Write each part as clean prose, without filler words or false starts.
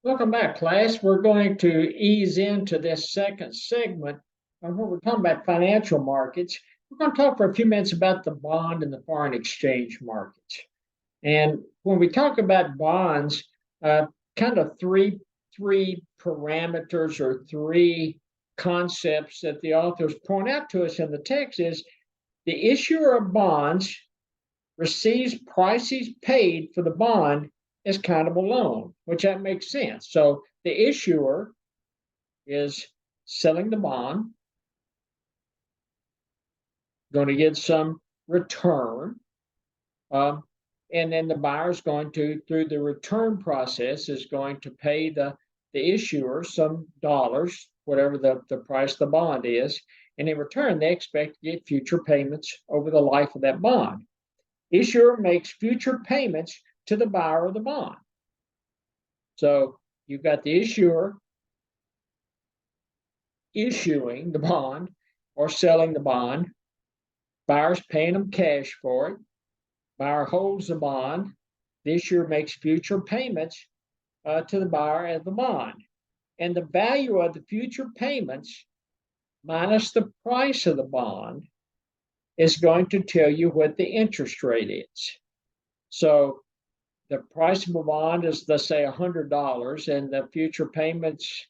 Welcome back, class. We're going to ease into this second segment where we're talking about financial markets. We're going to talk for a few minutes about the bond and the foreign exchange markets. And when we talk about bonds, uh, kind of three parameters or three concepts that the authors point out to us in the text is the issuer of bonds receives prices paid for the bond as kind of a loan, which that makes sense. So the issuer is selling the bond, going to get some return, um, and then the buyer is going to, through the return process, is going to pay the issuer some dollars, whatever the price of the bond is, and in return they expect to get future payments over the life of that bond. Issuer makes future payments to the buyer of the bond. So you've got the issuer issuing the bond or selling the bond. Buyer's paying them cash for it. Buyer holds the bond. The issuer makes future payments to the buyer of the bond. And the value of the future payments minus the price of the bond is going to tell you what the interest rate is. So the price of a bond is, let's say, $100, and the future payments,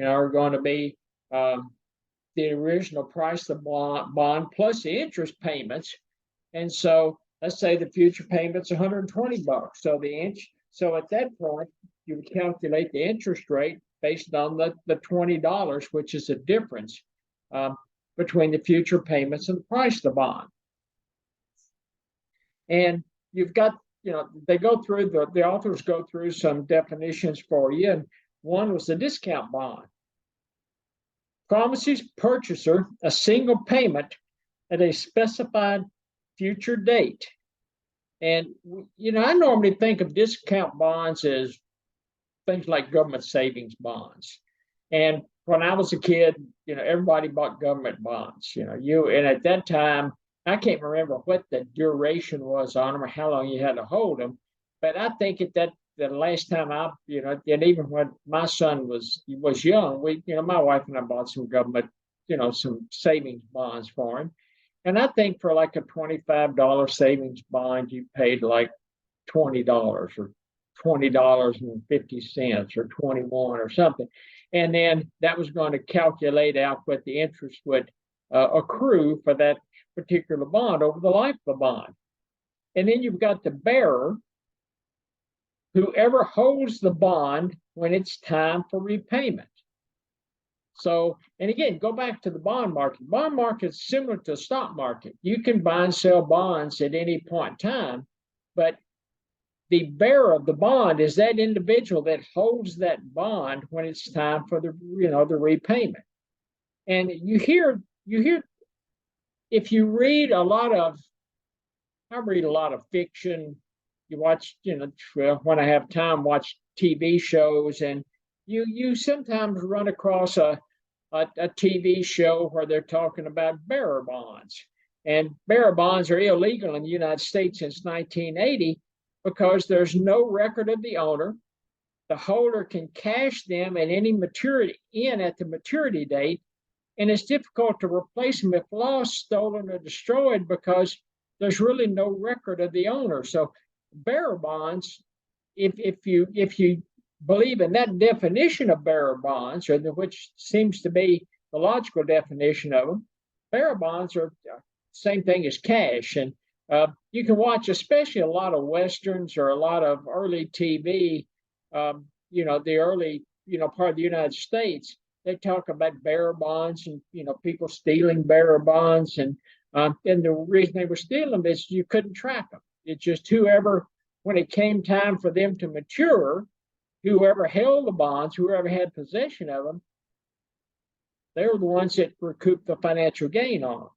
are going to be the original price of the bond plus the interest payments. And so let's say the future payment's $120. So at that point, you would calculate the interest rate based on the $20, which is the difference between the future payments and the price of the bond. And you've got, they go through, the authors go through some definitions for you. And one was the discount bond. Promises purchaser a single payment at a specified future date. And, I normally think of discount bonds as things like government savings bonds. And when I was a kid, everybody bought government bonds, and at that time, I can't remember what the duration was on them or how long you had to hold them. But I think that the last time and even when my son was young, my wife and I bought some government, some savings bonds for him. And I think for like a $25 savings bond, you paid like $20 or $20.50 or 21 or something. And then that was going to calculate out what the interest would accrue for that particular bond over the life of the bond. And then you've got the bearer, whoever holds the bond when it's time for repayment. So, and again, go back to the bond market. Bond market is similar to the stock market. You can buy and sell bonds at any point in time, but the bearer of the bond is that individual that holds that bond when it's time for the repayment. And you hear if you read I read a lot of fiction. You watch, when I have time, watch TV shows, and you sometimes run across a TV show where they're talking about bearer bonds. And bearer bonds are illegal in the United States since 1980 because there's no record of the owner. The holder can cash them at any maturity at the maturity date, and it's difficult to replace them if lost, stolen, or destroyed because there's really no record of the owner. So bearer bonds, if you believe in that definition of bearer bonds, or which seems to be the logical definition of them, bearer bonds are the same thing as cash. And you can watch, especially a lot of westerns or a lot of early TV, the early part of the United States. They talk about bearer bonds and people stealing bearer bonds, and the reason they were stealing them is you couldn't track them. It's just whoever, when it came time for them to mature, whoever held the bonds, whoever had possession of them, they were the ones that recouped the financial gain on them.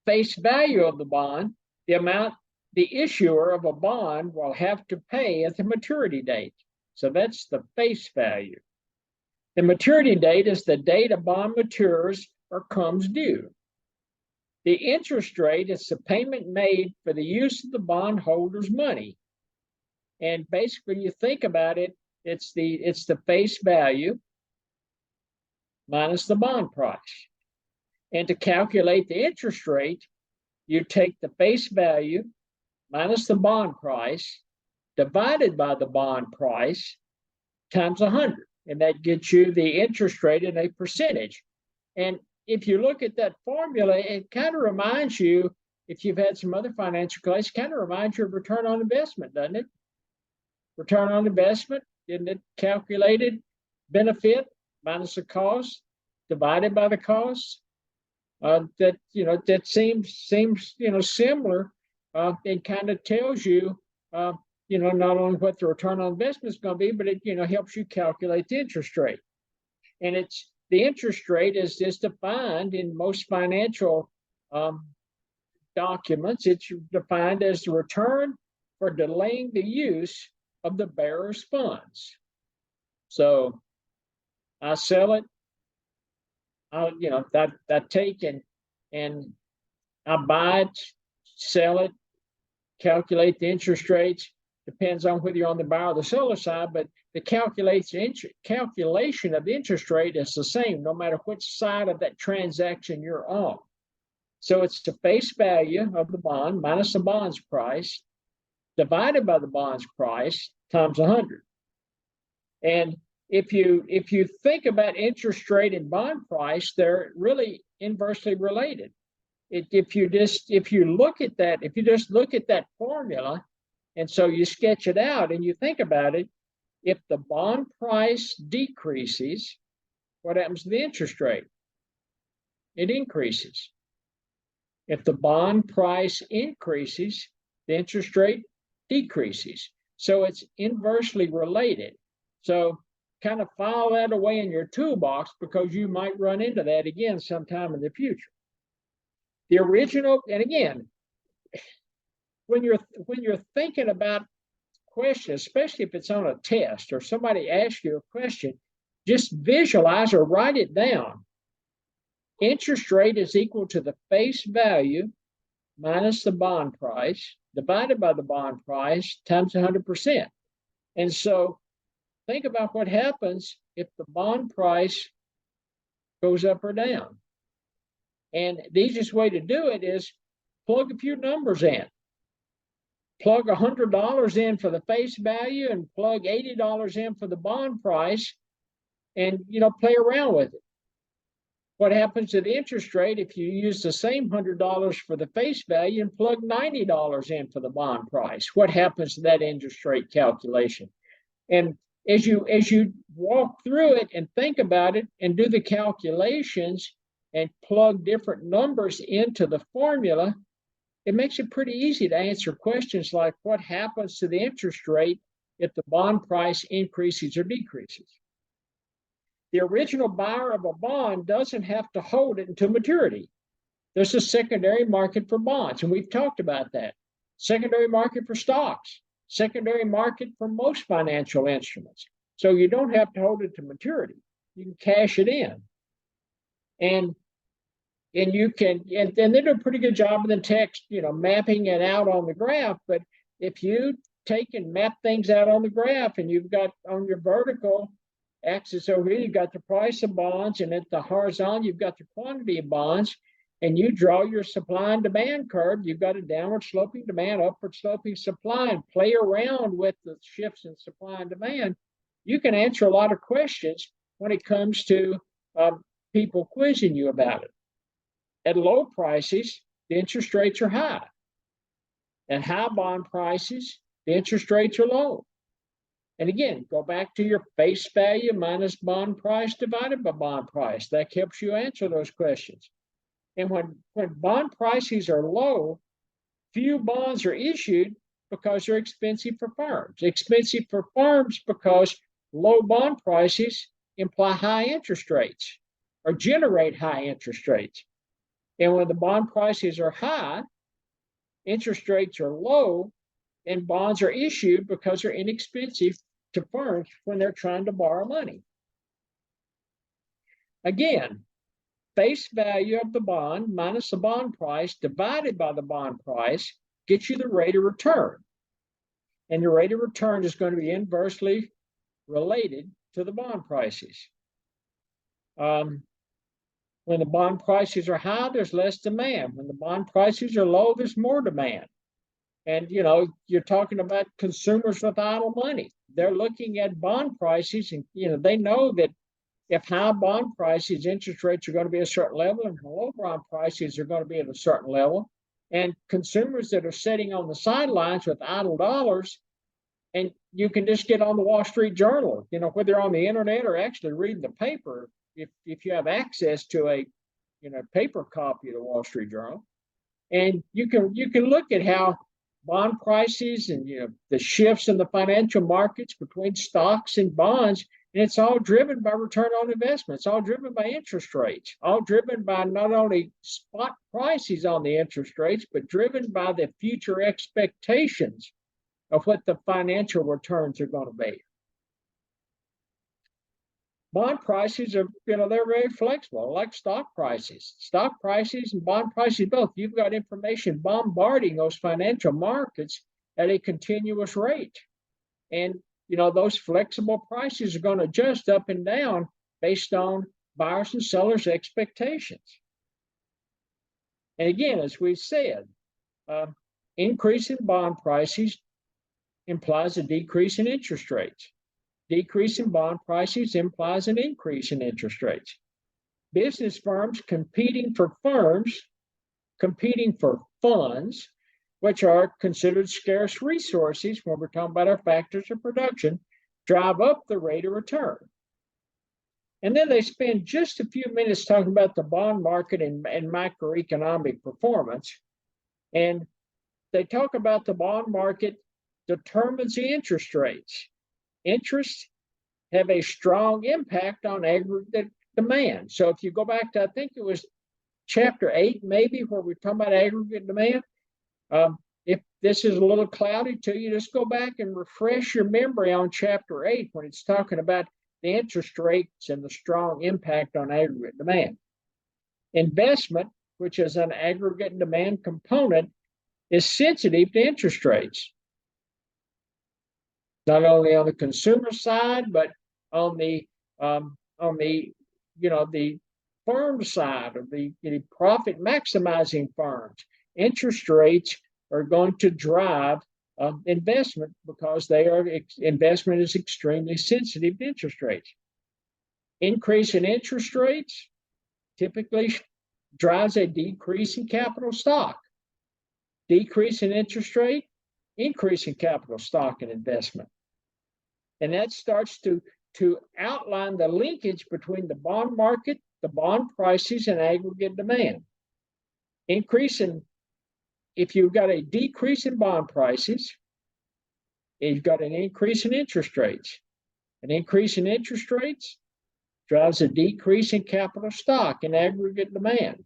Face value of the bond, the amount the issuer of a bond will have to pay at the maturity date. So that's the face value. The maturity date is the date a bond matures or comes due. The interest rate is the payment made for the use of the bondholder's money. And basically, you think about it, it's the face value minus the bond price. And to calculate the interest rate, you take the face value minus the bond price divided by the bond price times 100. And that gets you the interest rate in a percentage. And if you look at that formula, it kind of reminds you, if you've had some other financial classes, kind of reminds you of return on investment, doesn't it? Return on investment, isn't it calculated benefit minus the cost divided by the cost? That seems similar. It kind of tells you not only what the return on investment is going to be, but it helps you calculate the interest rate. And the interest rate is defined in most financial documents. It's defined as the return for delaying the use of the bearer's funds. So I sell it. I take and I buy it, sell it, calculate the interest rates. Depends on whether you're on the buyer or the seller side, but the calculation of the interest rate is the same no matter which side of that transaction you're on. So it's the face value of the bond minus the bond's price divided by the bond's price times 100. And if you think about interest rate and bond price, they're really inversely related. If you just look at that formula, and so you sketch it out and you think about it, if the bond price decreases, what happens to the interest rate? It increases. If the bond price increases, the interest rate decreases. So it's inversely related. So kind of file that away in your toolbox because you might run into that again sometime in the future. The original, and again, when you're thinking about questions, especially if it's on a test or somebody asks you a question, just visualize or write it down. Interest rate is equal to the face value minus the bond price divided by the bond price times 100%. And so think about what happens if the bond price goes up or down. And the easiest way to do it is plug a few numbers in. Plug $100 in for the face value and plug $80 in for the bond price and, play around with it. What happens to the interest rate if you use the same $100 for the face value and plug $90 in for the bond price? What happens to that interest rate calculation? And as you walk through it and think about it and do the calculations and plug different numbers into the formula, it makes it pretty easy to answer questions like what happens to the interest rate if the bond price increases or decreases. The original buyer of a bond doesn't have to hold it until maturity. There's a secondary market for bonds, and we've talked about that. Secondary market for stocks, secondary market for most financial instruments. So you don't have to hold it to maturity. You can cash it in. And you can, and they do a pretty good job of the text, mapping it out on the graph. But if you take and map things out on the graph and you've got on your vertical axis over here, you've got the price of bonds, and at the horizontal, you've got the quantity of bonds, and you draw your supply and demand curve, you've got a downward sloping demand, upward sloping supply, and play around with the shifts in supply and demand. You can answer a lot of questions when it comes to people quizzing you about it. At low prices, the interest rates are high. At high bond prices, the interest rates are low. And again, go back to your face value minus bond price divided by bond price. That helps you answer those questions. And when bond prices are low, few bonds are issued because they're expensive for firms. Expensive for firms because low bond prices imply high interest rates or generate high interest rates. And when the bond prices are high, interest rates are low, and bonds are issued because they're inexpensive to firms when they're trying to borrow money. Again, face value of the bond minus the bond price divided by the bond price gets you the rate of return. And the rate of return is going to be inversely related to the bond prices. When the bond prices are high, there's less demand. When the bond prices are low, there's more demand. And you're talking about consumers with idle money. They're looking at bond prices, and they know that if high bond prices, interest rates are going to be a certain level, and low bond prices are going to be at a certain level. And consumers that are sitting on the sidelines with idle dollars, and you can just get on the Wall Street Journal, whether on the internet or actually reading the paper, if you have access to a paper copy of the Wall Street Journal, and you can look at how bond prices and the shifts in the financial markets between stocks and bonds, and it's all driven by return on investment. It's all driven by interest rates, all driven by not only spot prices on the interest rates, but driven by the future expectations of what the financial returns are going to be. Bond prices are, they're very flexible, like stock prices. Stock prices and bond prices both. You've got information bombarding those financial markets at a continuous rate. And, those flexible prices are going to adjust up and down based on buyers and sellers' expectations. And again, as we've said, increase in bond prices implies a decrease in interest rates. Decrease in bond prices implies an increase in interest rates. Business firms competing for funds, which are considered scarce resources when we're talking about our factors of production, drive up the rate of return. And then they spend just a few minutes talking about the bond market and macroeconomic performance. And they talk about the bond market determines the interest rates. Interests have a strong impact on aggregate demand. So if you go back to, I think it was chapter 8, maybe, where we're talking about aggregate demand, if this is a little cloudy to you, just go back and refresh your memory on chapter 8 when it's talking about the interest rates and the strong impact on aggregate demand. Investment, which is an aggregate demand component, is sensitive to interest rates. Not only on the consumer side, but on the the firm side of the profit maximizing firms. Interest rates are going to drive investment because investment is extremely sensitive to interest rates. Increase in interest rates typically drives a decrease in capital stock. Decrease in interest rate, increase in capital stock and investment. And that starts to outline the linkage between the bond market, the bond prices, and aggregate demand. If you've got a decrease in bond prices, you've got an increase in interest rates. An increase in interest rates drives a decrease in capital stock and aggregate demand.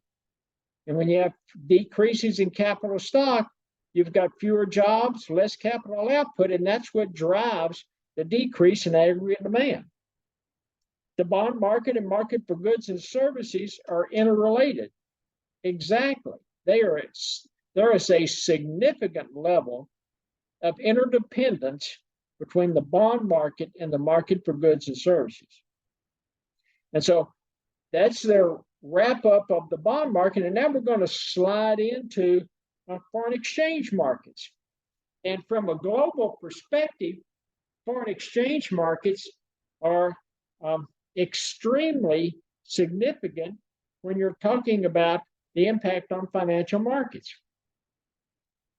And when you have decreases in capital stock, you've got fewer jobs, less capital output, and that's what drives the decrease in aggregate demand. The bond market and market for goods and services are interrelated. Exactly. There is a significant level of interdependence between the bond market and the market for goods and services. And so that's their wrap up of the bond market. And now we're going to slide into foreign exchange markets. And from a global perspective, foreign exchange markets are extremely significant when you're talking about the impact on financial markets.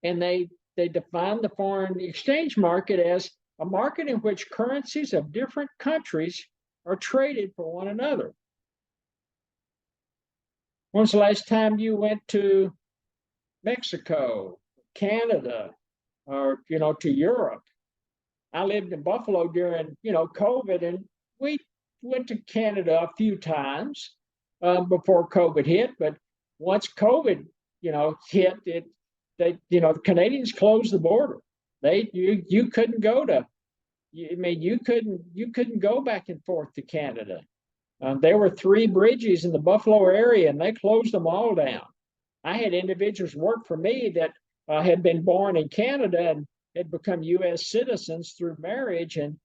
And they define the foreign exchange market as a market in which currencies of different countries are traded for one another. When's the last time you went to Mexico, Canada, or to Europe? I lived in Buffalo during COVID, and we went to Canada a few times before COVID hit. But once COVID hit, the Canadians closed the border. You couldn't go to. You couldn't go back and forth to Canada. There were 3 bridges in the Buffalo area, and they closed them all down. I had individuals work for me that had been born in Canada and had become U.S. citizens through marriage, and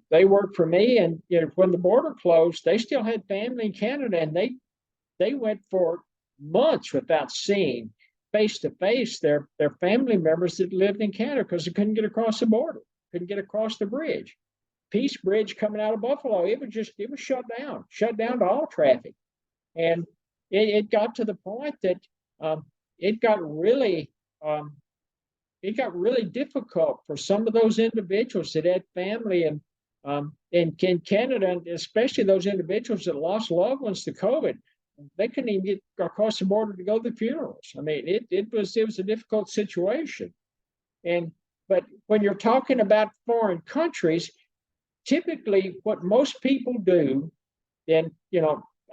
They worked for me, and when the border closed, they still had family in Canada, and they went for months without seeing face to face their family members that lived in Canada because they couldn't get across the border, couldn't get across the bridge. Peace Bridge coming out of Buffalo, it was shut down to all traffic, and it got to the point that um, it got really um, it got really difficult for some of those individuals that had family in Canada, and especially those individuals that lost loved ones to COVID. They couldn't even get across the border to go to the funerals. I mean, it was a difficult situation. And but when you're talking about foreign countries, typically what most people do, and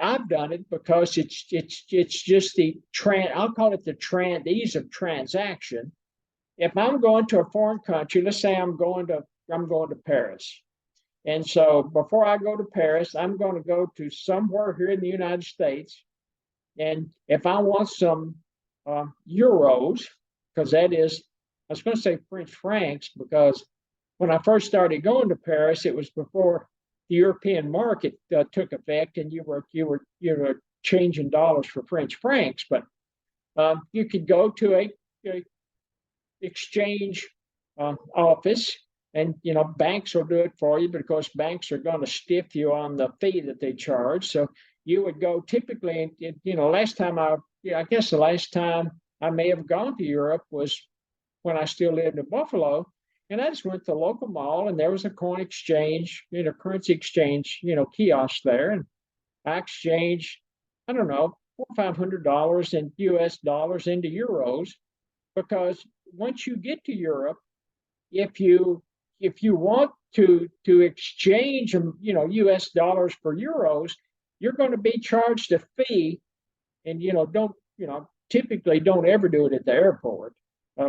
I've done it because it's just I'll call it the ease of transaction. If I'm going to a foreign country, let's say I'm going to Paris. And so before I go to Paris, I'm going to go to somewhere here in the United States. And if I want some euros, because I was going to say French francs, because when I first started going to Paris, it was before the European market took effect, and you were changing dollars for French francs. But you could go to a exchange office, and banks will do it for you because banks are going to stiff you on the fee that they charge. So you would go typically, I guess the last time I may have gone to Europe was when I still lived in Buffalo, and I just went to the local mall, and there was a coin exchange, currency exchange, kiosk there, and I exchanged, I don't know, $400-500 in U.S. dollars into euros, because once you get to Europe, if you want to exchange U.S. dollars for euros, you're going to be charged a fee, and don't typically don't ever do it at the airport,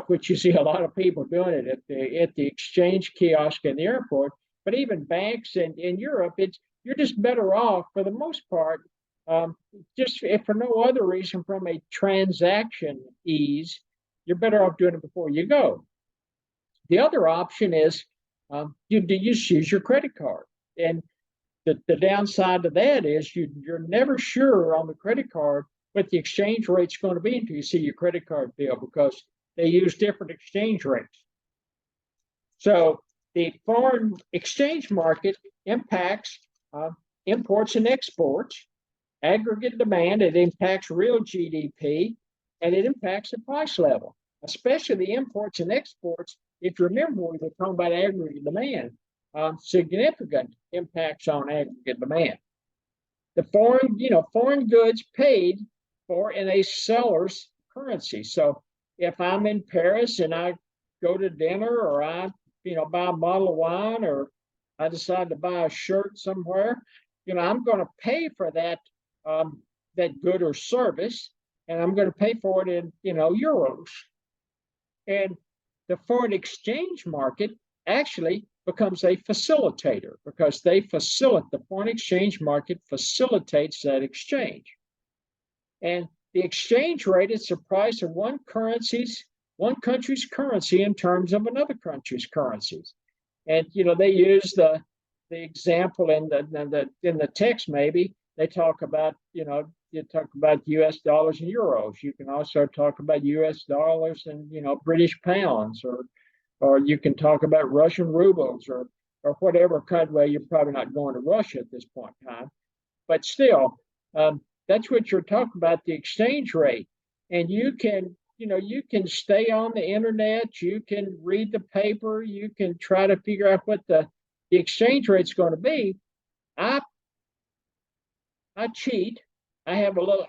which you see a lot of people doing it at the exchange kiosk in the airport. But even banks in Europe, you're just better off for the most part, just if for no other reason from a transaction ease, you're better off doing it before you go. The other option is you just use your credit card. And the downside to that is you're never sure on the credit card what the exchange rate's going to be until you see your credit card bill, because they use different exchange rates. So the foreign exchange market impacts imports and exports, aggregate demand, it impacts real GDP, and it impacts the price level, especially the imports and exports. If you remember, we were talking about aggregate demand, significant impacts on aggregate demand. The foreign goods paid for in a seller's currency. So if I'm in Paris and I go to dinner, or I buy a bottle of wine, or I decide to buy a shirt somewhere, I'm going to pay for that good or service, and I'm going to pay for it in euros. And the foreign exchange market actually becomes a facilitator, because the foreign exchange market facilitates that exchange. And the exchange rate is the price of one country's currency in terms of another country's currencies. And they use the example in the text. Maybe they talk about you talk about U.S. dollars and euros. You can also talk about U.S. dollars and British pounds, or you can talk about Russian rubles, or whatever country. Well, you're probably not going to Russia at this point in time, but still, that's what you're talking about, the exchange rate. And you can stay on the internet, you can read the paper, you can try to figure out what the exchange rate's going to be. I cheat. I have a little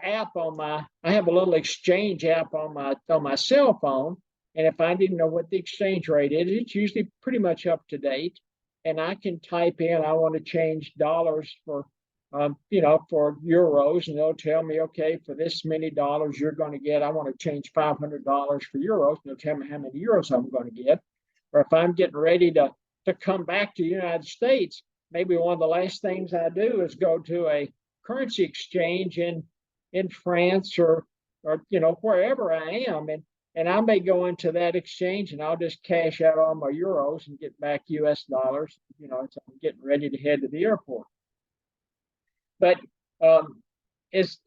exchange app on my cell phone. And if I didn't know what the exchange rate is, it's usually pretty much up to date. And I can type in, I want to change dollars for euros, and they'll tell me, okay, for this many dollars you're going to get, I want to change $500 for euros. And they'll tell me how many euros I'm going to get. Or if I'm getting ready to come back to the United States, maybe one of the last things I do is go to a currency exchange in France, or wherever I am, and I may go into that exchange and I'll just cash out all my euros and get back US dollars, as I'm getting ready to head to the airport. But as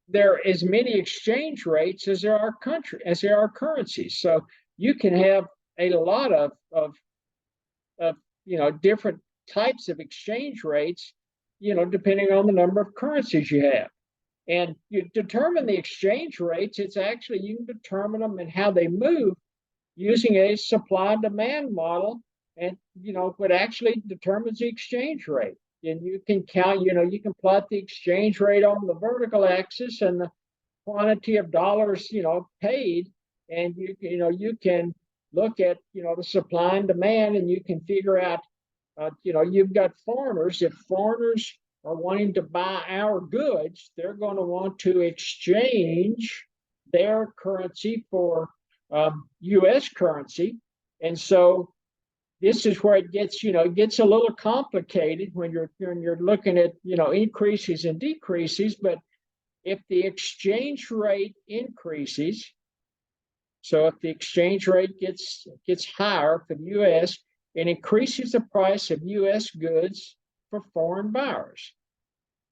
there are as many exchange rates as there are currencies. So you can have a lot of different types of exchange rates, depending on the number of currencies you have. And you determine the exchange rates, it's actually, you can determine them and how they move using a supply and demand model. And, what actually determines the exchange rate. And you can count, you can plot the exchange rate on the vertical axis and the quantity of dollars, paid. And you can look at, the supply and demand, and you can figure out, you've got foreigners. If foreigners are wanting to buy our goods, they're going to want to exchange their currency for U.S. currency. And so this is where it gets, it gets a little complicated when you're looking at, increases and decreases. But if the exchange rate increases, so if the exchange rate gets higher for the U.S., it increases the price of U.S. goods for foreign buyers.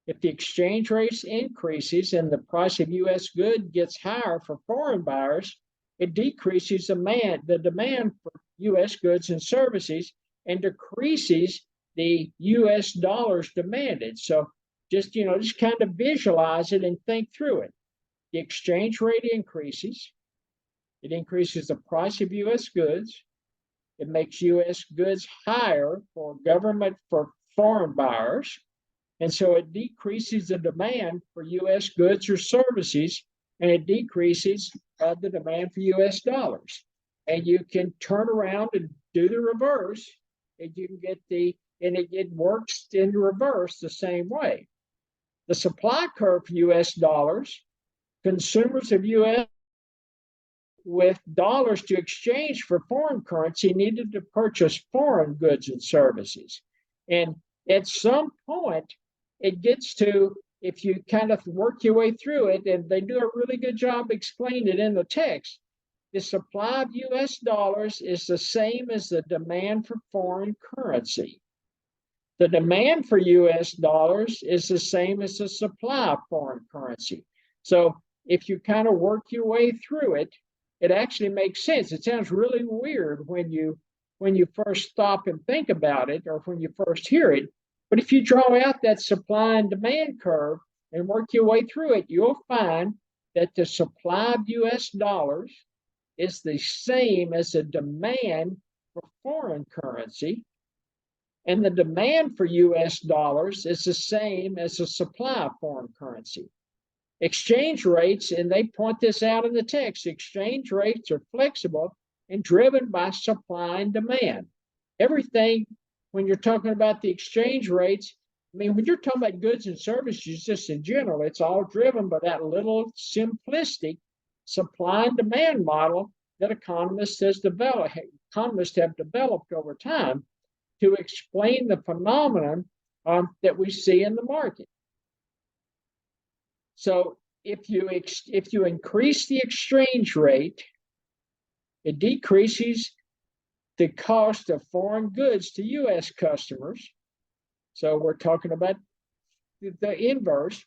If the exchange rate increases and the price of U.S. good gets higher for foreign buyers, it decreases the demand for U.S. goods and services and decreases the U.S. dollars demanded. So just kind of visualize it and think through it. The exchange rate increases. It increases the price of U.S. goods. It makes U.S. goods higher for foreign buyers. And so it decreases the demand for U.S. goods or services, and it decreases the demand for U.S. dollars. And you can turn around and do the reverse, and you can get it works in reverse the same way. The supply curve for U.S. dollars, consumers of U.S. with dollars to exchange for foreign currency needed to purchase foreign goods and services. And at some point, it gets to, if you kind of work your way through it, and they do a really good job explaining it in the text, the supply of U.S. dollars is the same as the demand for foreign currency. The demand for U.S. dollars is the same as the supply of foreign currency. So if you kind of work your way through it, it actually makes sense. It sounds really weird when you first stop and think about it, or when you first hear it. But if you draw out that supply and demand curve and work your way through it, you'll find that the supply of U.S. dollars is the same as the demand for foreign currency, and the demand for U.S. dollars is the same as the supply of foreign currency. Exchange rates, and they point this out in the text, exchange rates are flexible and driven by supply and demand. Everything, when you're talking about the exchange rates, I mean, when you're talking about goods and services just in general, it's all driven by that little simplistic supply and demand model that economists have developed over time to explain the phenomenon that we see in the market. So if you increase the exchange rate, it decreases the cost of foreign goods to U.S. customers. So we're talking about the inverse.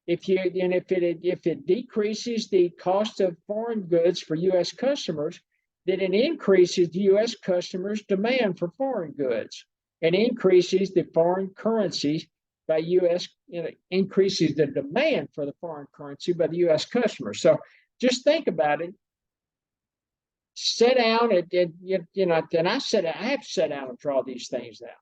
If it decreases the cost of foreign goods for U.S. customers, then it increases the U.S. customers' demand for foreign goods and increases the foreign currency by U.S. Increases the demand for the foreign currency by the U.S. customers. So just think about it. Sit down and then I have to sit down and draw these things out.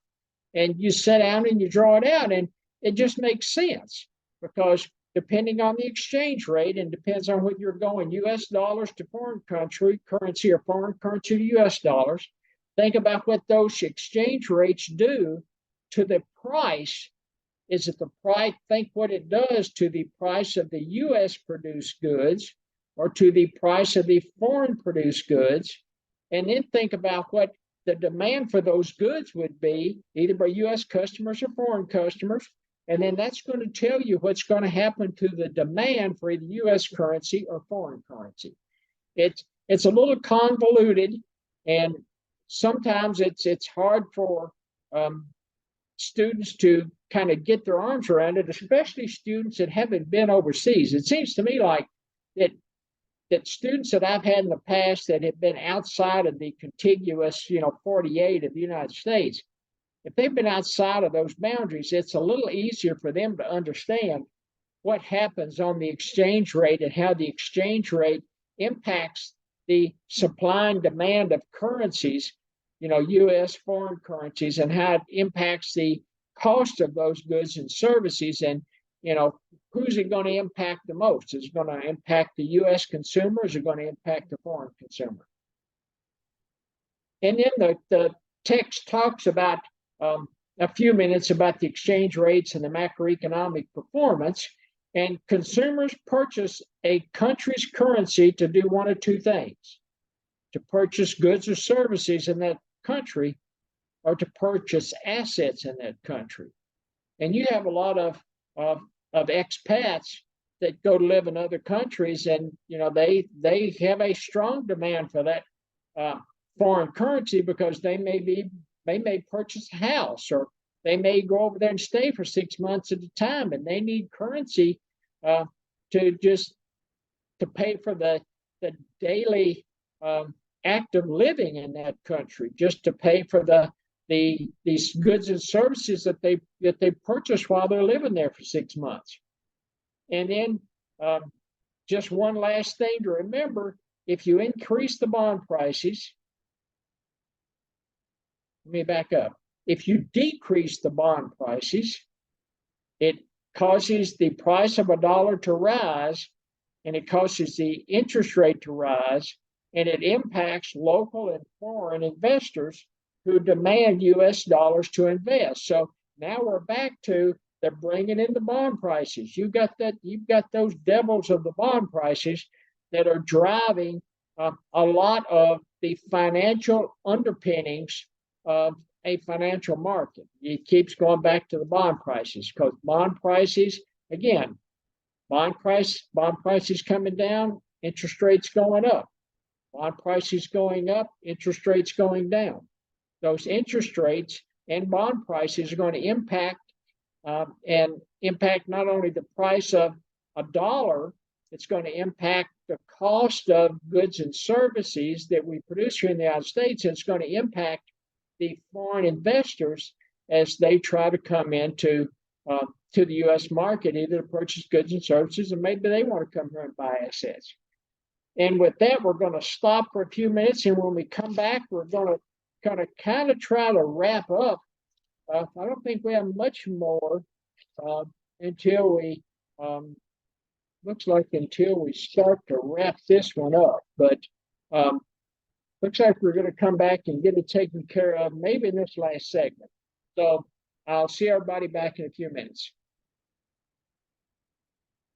And you sit down and you draw it out, and it just makes sense, because depending on the exchange rate, and depends on what you're going, U.S. dollars to foreign currency, or foreign currency to U.S. dollars. Think about what those exchange rates do to the price. Is it the price? Think what it does to the price of the U.S. produced goods, or to the price of the foreign produced goods, and then think about what the demand for those goods would be, either by U.S. customers or foreign customers. And then that's going to tell you what's going to happen to the demand for either U.S. currency or foreign currency. it's a little convoluted, and sometimes it's hard for students to kind of get their arms around it, especially students that haven't been overseas. It seems to me like that students that I've had in the past that have been outside of the contiguous, 48 of the United States, if they've been outside of those boundaries, it's a little easier for them to understand what happens on the exchange rate and how the exchange rate impacts the supply and demand of currencies, U.S. foreign currencies, and how it impacts the cost of those goods and services. And who's it going to impact the most? Is it going to impact the U.S. consumer? Is it going to impact the foreign consumer? And then the text talks about a few minutes about the exchange rates and the macroeconomic performance. And consumers purchase a country's currency to do one of two things: to purchase goods or services in that country, or to purchase assets in that country. And you have a lot of expats that go to live in other countries, and they have a strong demand for that foreign currency, because they may purchase a house, or they may go over there and stay for 6 months at a time, and they need currency to pay for the daily act of living in that country, just to pay for these goods and services that they purchase while they're living there for 6 months. And then just one last thing to remember: if you increase the bond prices, let me back up. If you decrease the bond prices, it causes the price of a dollar to rise, and it causes the interest rate to rise, and it impacts local and foreign investors who demand U.S. dollars to invest. So now we're back to they're bringing in the bond prices. You've got those devils of the bond prices that are driving a lot of the financial underpinnings of a financial market. It keeps going back to the bond prices, because bond prices, again, bond prices coming down, interest rates going up. Bond prices going up, interest rates going down. Those interest rates and bond prices are going to impact not only the price of a dollar, it's going to impact the cost of goods and services that we produce here in the United States, and it's going to impact the foreign investors as they try to come into to the U.S. market, either to purchase goods and services, and maybe they want to come here and buy assets. And with that, we're going to stop for a few minutes, and when we come back, we're going to kind of try to wrap up. I don't think we have much more until we start to wrap this one up. But looks like we're going to come back and get it taken care of maybe in this last segment. So I'll see everybody back in a few minutes.